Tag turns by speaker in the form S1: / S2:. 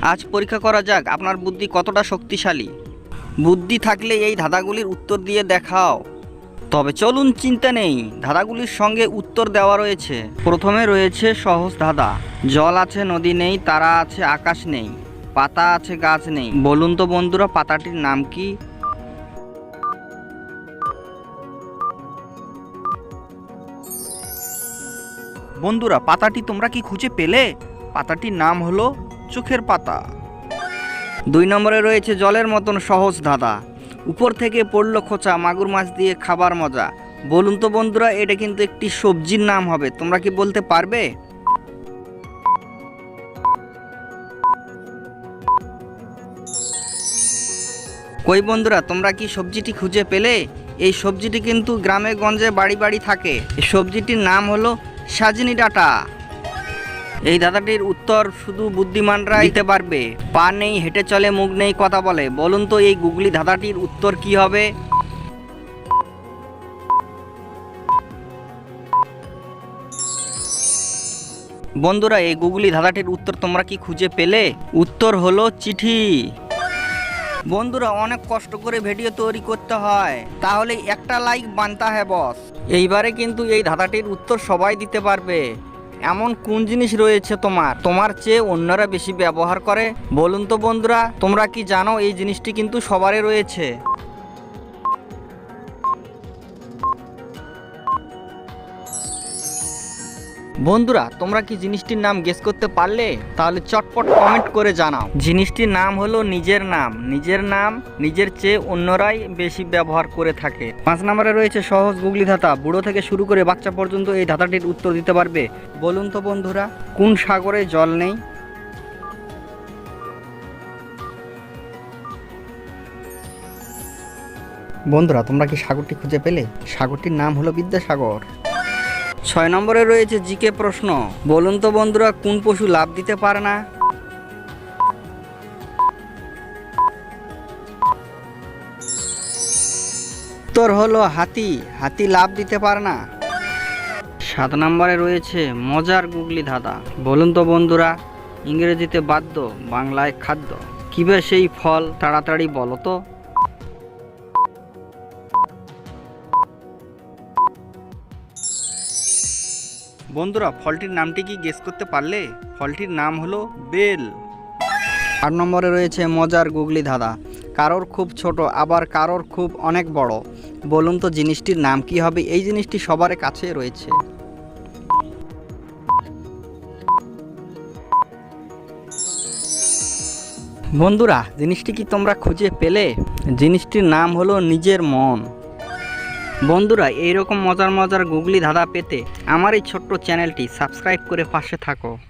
S1: আজ পরীক্ষা করা যাক আপনার বুদ্ধি কতটা শক্তিশালী। বুদ্ধি থাকলে এই ধাঁধাগুলির উত্তর দিয়ে দেখাও। তবে চলুন, চিন্তা নেই, ধাঁধাগুলির সঙ্গে উত্তর দেওয়া রয়েছে। প্রথমে রয়েছে সহজ ধাঁধা। জল আছে নদী নেই, তারা আছে আকাশ নেই, পাতা আছে গাছ নেই। বলুন তো বন্ধুরা, পাতাটির নাম কি? বন্ধুরা, পাতাটি তোমরা কি খুঁজে পেলে? পাতাটির নাম হলো চোখের পাতা। 2 নম্বরে রয়েছে জলের মতন সহজ ধাঁধা। উপর থেকে পড়লো খোঁচা, মাগুর মাছ দিয়ে খাবার মজা। বলুন তো বন্ধুরা, এটা কিন্তু একটি সবজির নাম হবে, তোমরা কি বলতে পারবে? কই বন্ধুরা, তোমরা কি সবজিটি খুঁজে পেলে? এই সবজিটি কিন্তু গ্রামে গঞ্জে বাড়ি বাড়ি থাকে। এই সবজিটির নাম হলো সাজনি ডাঁটা। এই ধাঁধাটির উত্তর শুধু বুদ্ধিমানরা দিতে পারবে। পা নেই, হেঁটে চলে, মুখ নেই, কথা বলে। বলুন তো এই গুগলি ধাঁধাটির উত্তর কি হবে? বন্ধুরা, এই গুগলি ধাঁধাটির উত্তর তোমরা কি খুঁজে পেলে? উত্তর হলো চিঠি। বন্ধুরা, অনেক কষ্ট করে ভিডিও তৈরি করতে হয়, তাহলে একটা লাইক বানতা হ্যাঁ বস। এইবারে কিন্তু এই ধাঁধাটির উত্তর সবাই দিতে পারবে। এমন কোন জিনিস রয়েছে তোমার চেয়ে অন্যরা বেশি ব্যবহার করে? বলুন তো বন্ধুরা, তোমরা কি জানো এই জিনিসটি কিন্তু সবারই রয়েছে? বন্ধুরা, তোমরা কি জিনিসটির নাম গেস করতে পারলে? তাহলে চটপট কমেন্ট করে জানাও। জিনিসটির নাম হলো নিজের নাম। নিজের নাম নিজের চেয়ে অন্যরাই বেশি ব্যবহার করে থাকে। 5 নম্বরে রয়েছে সহজ গুগলি ধাঁধা। বুড়ো থেকে শুরু করে বাচ্চা পর্যন্ত এই ধাঁধাটির উত্তর দিতে পারবে। বলুন তো বন্ধুরা, কোন সাগরে জল নেই? বন্ধুরা, তোমরা কি সাগরটি খুঁজে পেলে? সাগরটির নাম হলো বিদ্যাসাগর। 6 নম্বরে রয়েছে জিকে প্রশ্ন। বলুন তো বন্ধুরা, কোন পশু লাফ দিতে পারে না? উত্তর হলো হাতি। হাতি লাফ দিতে পারে না। 7 নম্বরে রয়েছে মজার গুগলি ধাঁধা। বলুন তো বন্ধুরা, ইংরেজিতে বাদ্য, বাংলায় খাদ্য। কিবে সেই ফল, তাড়াতাড়ি বলো তো। বন্ধুরা, ফলটির নামটি কি গেস করতে পারলে? ফলটির নাম হলো বেল। 8 নম্বরে রয়েছে মজার গুগলি ধাঁধা। কারোর খুব ছোট, আবার কারোর খুব অনেক বড়। বলুন তো জিনিসটির নাম কি হবে? এই জিনিসটি সবার কাছে রয়েছে। বন্ধুরা, জিনিসটি কি তোমরা খুঁজে পেলে? জিনিসটির নাম হলো নিজের মন। বন্ধুরা, এইরকম মজার মজার গুগলি ধাঁধা পেতে আমার এই ছোট্ট চ্যানেলটি সাবস্ক্রাইব করে পাশে থাকো।